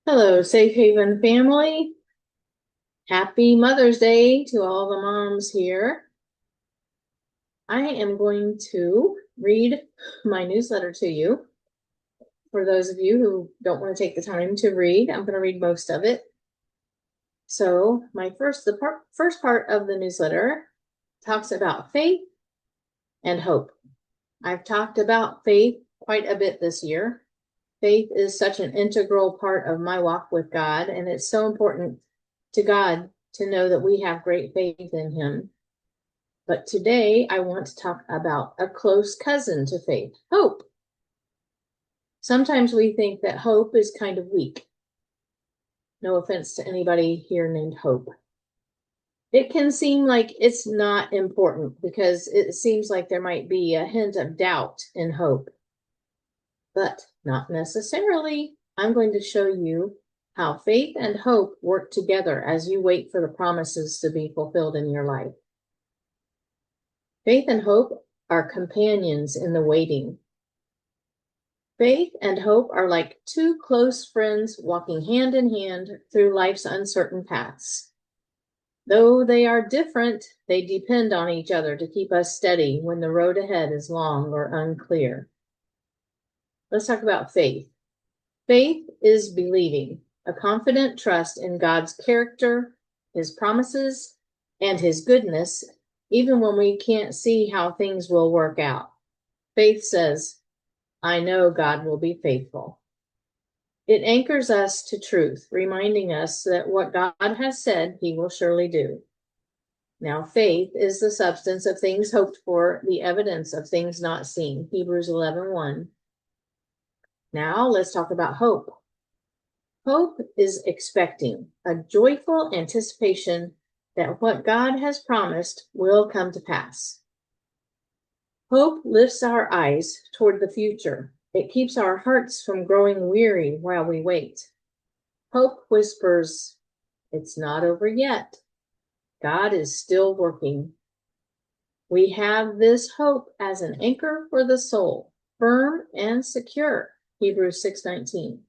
Hello, Safe Haven family. Happy Mother's Day to all the moms here. I am going to read my newsletter to you. For those of you who don't want to take the time to read, I'm going to read most of it. So, first part of the newsletter talks about faith and hope. I've talked about faith quite a bit this year. Faith is such an integral part of my walk with God, and it's so important to God to know that we have great faith in Him. But today I want to talk about a close cousin to faith, hope. Sometimes we think that hope is kind of weak. No offense to anybody here named Hope. It can seem like it's not important because it seems like there might be a hint of doubt in hope. But not necessarily. I'm going to show you how faith and hope work together as you wait for the promises to be fulfilled in your life. Faith and hope are companions in the waiting. Faith and hope are like two close friends walking hand in hand through life's uncertain paths. Though they are different, they depend on each other to keep us steady when the road ahead is long or unclear. Let's talk about faith. Faith is believing, a confident trust in God's character, His promises, and His goodness, even when we can't see how things will work out. Faith says, I know God will be faithful. It anchors us to truth, reminding us that what God has said, He will surely do. Now, faith is the substance of things hoped for, the evidence of things not seen. Hebrews 11:1. Now, let's talk about hope. Hope is expecting, a joyful anticipation that what God has promised will come to pass. Hope lifts our eyes toward the future. It keeps our hearts from growing weary while we wait. Hope whispers, it's not over yet. God is still working. We have this hope as an anchor for the soul, firm and secure. Hebrews 6:19.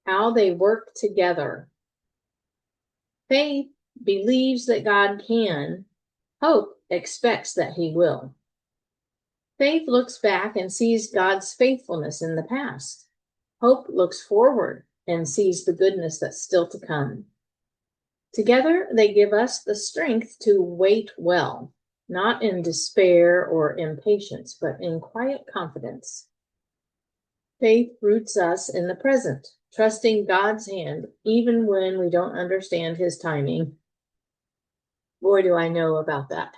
How they work together. Faith believes that God can. Hope expects that He will. Faith looks back and sees God's faithfulness in the past. Hope looks forward and sees the goodness that's still to come. Together, they give us the strength to wait well, not in despair or impatience, but in quiet confidence. Faith roots us in the present, trusting God's hand even when we don't understand His timing. Boy, do I know about that.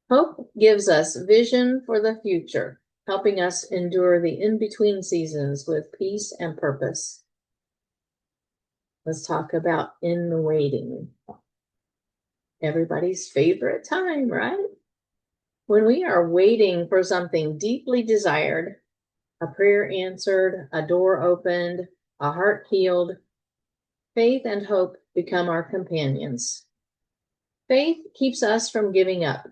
Hope gives us vision for the future, helping us endure the in-between seasons with peace and purpose. Let's talk about in the waiting. Everybody's favorite time, right? When we are waiting for something deeply desired, a prayer answered, a door opened, a heart healed, faith and hope become our companions. Faith keeps us from giving up.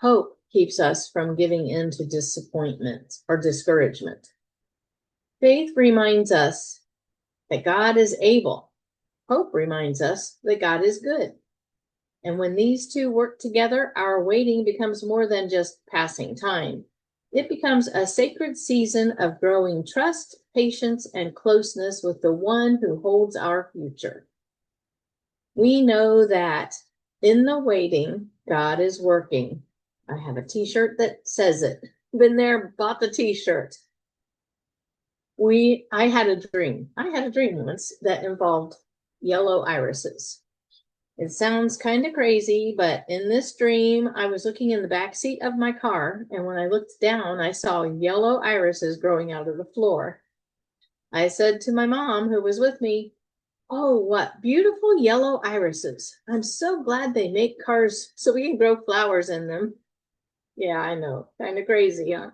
Hope keeps us from giving in to disappointment or discouragement. Faith reminds us that God is able. Hope reminds us that God is good. And when these two work together, our waiting becomes more than just passing time. It becomes a sacred season of growing trust, patience, and closeness with the one who holds our future. We know that in the waiting, God is working. I have a t-shirt that says it. Been there, bought the t-shirt. I had a dream. I had a dream once that involved yellow irises. It sounds kind of crazy, but in this dream, I was looking in the back seat of my car, and when I looked down, I saw yellow irises growing out of the floor. I said to my mom, who was with me, oh, what beautiful yellow irises. I'm so glad they make cars so we can grow flowers in them. Yeah, I know. Kind of crazy, huh?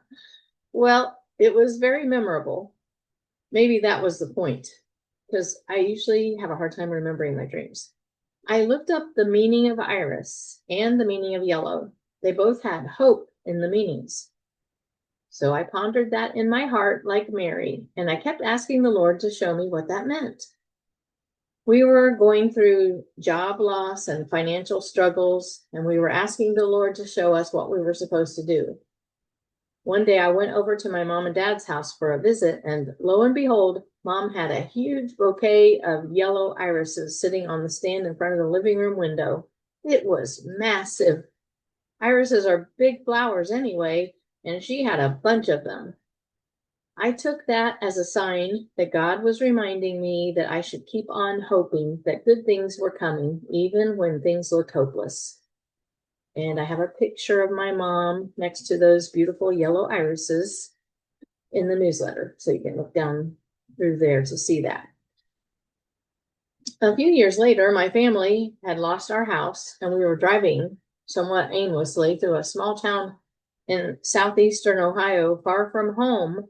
Well, it was very memorable. Maybe that was the point, because I usually have a hard time remembering my dreams. I looked up the meaning of iris and the meaning of yellow. They both had hope in the meanings. So I pondered that in my heart like Mary, and I kept asking the Lord to show me what that meant. We were going through job loss and financial struggles, and we were asking the Lord to show us what we were supposed to do. One day I went over to my mom and dad's house for a visit, and lo and behold, Mom had a huge bouquet of yellow irises sitting on the stand in front of the living room window. It was massive. Irises are big flowers anyway, and she had a bunch of them. I took that as a sign that God was reminding me that I should keep on hoping that good things were coming, even when things looked hopeless. And I have a picture of my mom next to those beautiful yellow irises in the newsletter, so you can look down through there to see that. A few years later, my family had lost our house, and we were driving somewhat aimlessly through a small town in southeastern Ohio, far from home,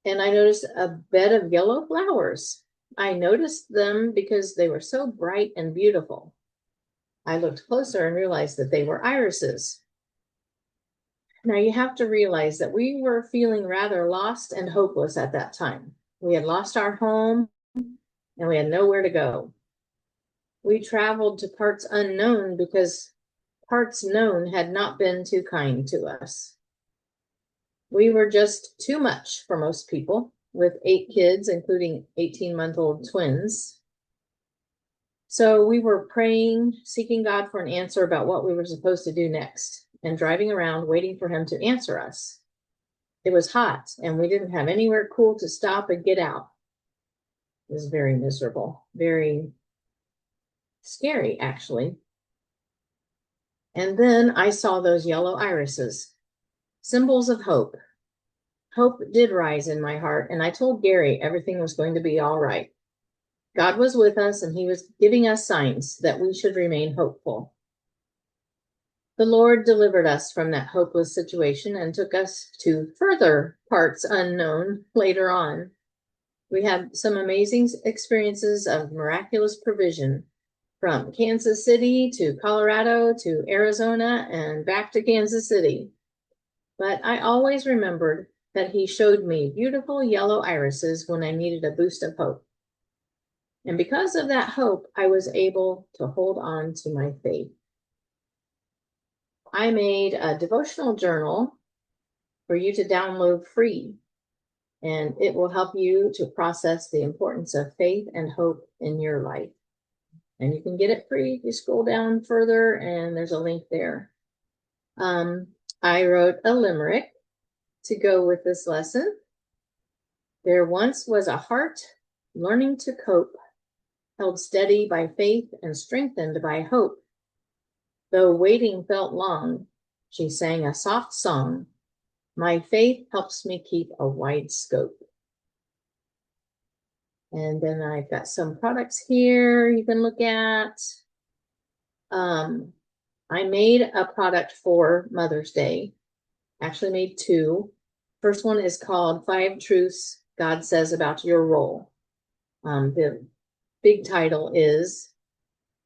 and I noticed a bed of yellow flowers. I noticed them because they were so bright and beautiful. I looked closer and realized that they were irises. Now you have to realize that we were feeling rather lost and hopeless at that time. We had lost our home and we had nowhere to go. We traveled to parts unknown because parts known had not been too kind to us. We were just too much for most people, with 8 kids, including 18-month-old twins. So we were praying, seeking God for an answer about what we were supposed to do next, and driving around waiting for him to answer us. It was hot, and we didn't have anywhere cool to stop and get out. It was very miserable, very scary, actually. And then I saw those yellow irises, symbols of hope. Hope did rise in my heart, and I told Gary everything was going to be all right. God was with us, and he was giving us signs that we should remain hopeful. The Lord delivered us from that hopeless situation and took us to further parts unknown later on. We had some amazing experiences of miraculous provision, from Kansas City to Colorado to Arizona and back to Kansas City. But I always remembered that he showed me beautiful yellow irises when I needed a boost of hope. And because of that hope, I was able to hold on to my faith. I made a devotional journal for you to download free, and it will help you to process the importance of faith and hope in your life. And you can get it free. You scroll down further, and there's a link there. I wrote a limerick to go with this lesson. There once was a heart learning to cope, held steady by faith and strengthened by hope. Though waiting felt long, she sang a soft song. My faith helps me keep a wide scope. And then I've got some products here you can look at. I made a product for Mother's Day. Actually made 2. First one is called 5 Truths God Says About Your Role. The big title is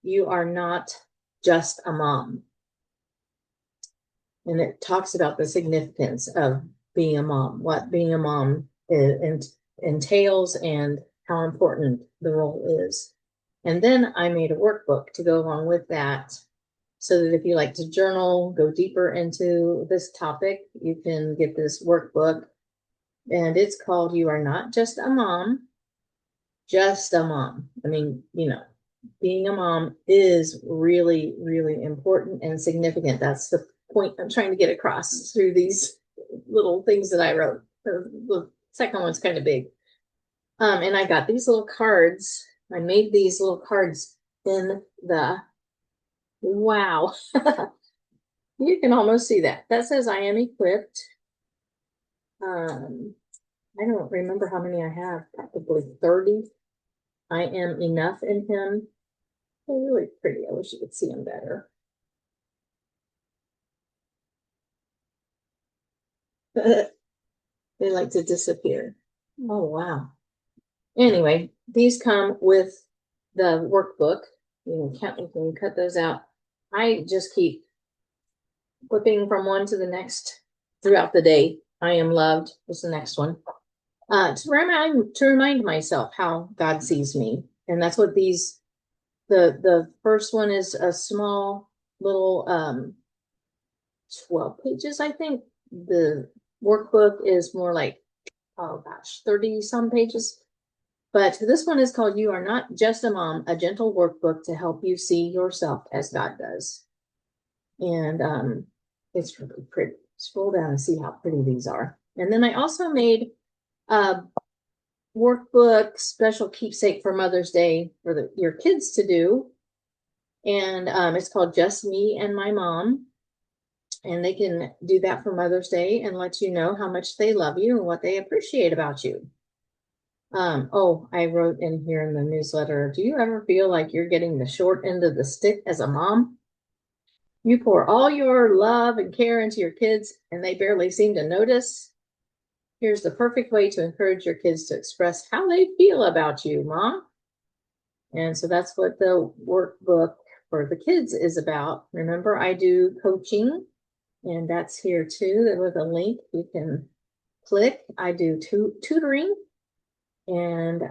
You Are Not Just a Mom. And it talks about the significance of being a mom, what being a mom entails, and how important the role is. And then I made a workbook to go along with that, so that if you like to journal, go deeper into this topic, you can get this workbook. And it's called You Are Not Just a Mom, Just a Mom. I mean, being a mom is really, really important and significant. That's the point I'm trying to get across through these little things that I wrote. The second one's kind of big. And I got these little cards. I made these little cards in the, wow. You can almost see that. That says I am equipped. I don't remember how many I have, probably 30. I am enough in him. They're really pretty. I wish you could see them better. They like to disappear. Oh, wow. Anyway, these come with the workbook. You can cut those out. I just keep flipping from one to the next throughout the day. I am loved is the next one. To remind myself how God sees me. And that's what the first one is a small little 12 pages, I think. The workbook is more like, oh gosh, 30 some pages. But this one is called You Are Not Just a Mom, a gentle workbook to help you see yourself as God does. And it's really pretty. Scroll down and see how pretty these are. And then I also made a workbook, special keepsake for Mother's Day for your kids to do. And it's called Just Me and My Mom. And they can do that for Mother's Day and let you know how much they love you and what they appreciate about you. Oh, I wrote in here in the newsletter, do you ever feel like you're getting the short end of the stick as a mom? You pour all your love and care into your kids and they barely seem to notice. Here's the perfect way to encourage your kids to express how they feel about you, Mom. And so that's what the workbook for the kids is about. Remember, I do coaching, and that's here too. With a link you can click. I do tutoring, and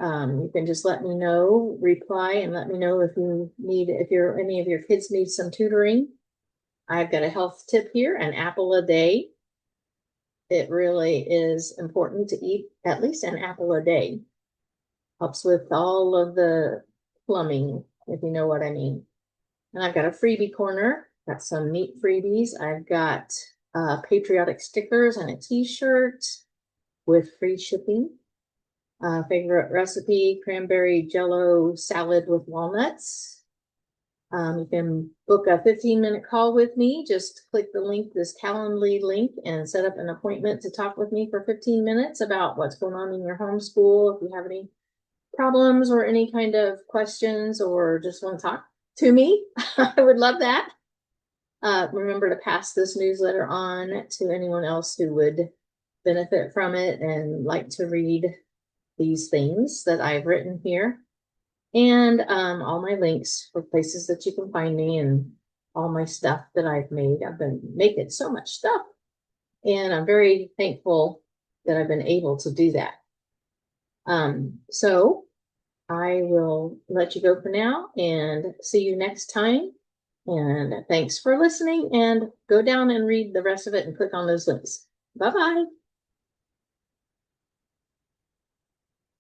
you can just let me know, reply, and let me know if any of your kids need some tutoring. I've got a health tip here, an apple a day. It really is important to eat at least an apple a day. Helps with all of the plumbing, if you know what I mean. And I've got a freebie corner, got some neat freebies. I've got patriotic stickers and a t-shirt with free shipping. Favorite recipe, cranberry jello salad with walnuts. You can book a 15-minute call with me. Just click the link, this Calendly link, and set up an appointment to talk with me for 15 minutes about what's going on in your homeschool. If you have any problems or any kind of questions or just want to talk to me, I would love that. Remember to pass this newsletter on to anyone else who would benefit from it and like to read these things that I've written here. And all my links for places that you can find me and all my stuff that I've made. I've been making so much stuff, and I'm very thankful that I've been able to do that. So I will let you go for now and see you next time. And thanks for listening, and go down and read the rest of it and click on those links. Bye-bye.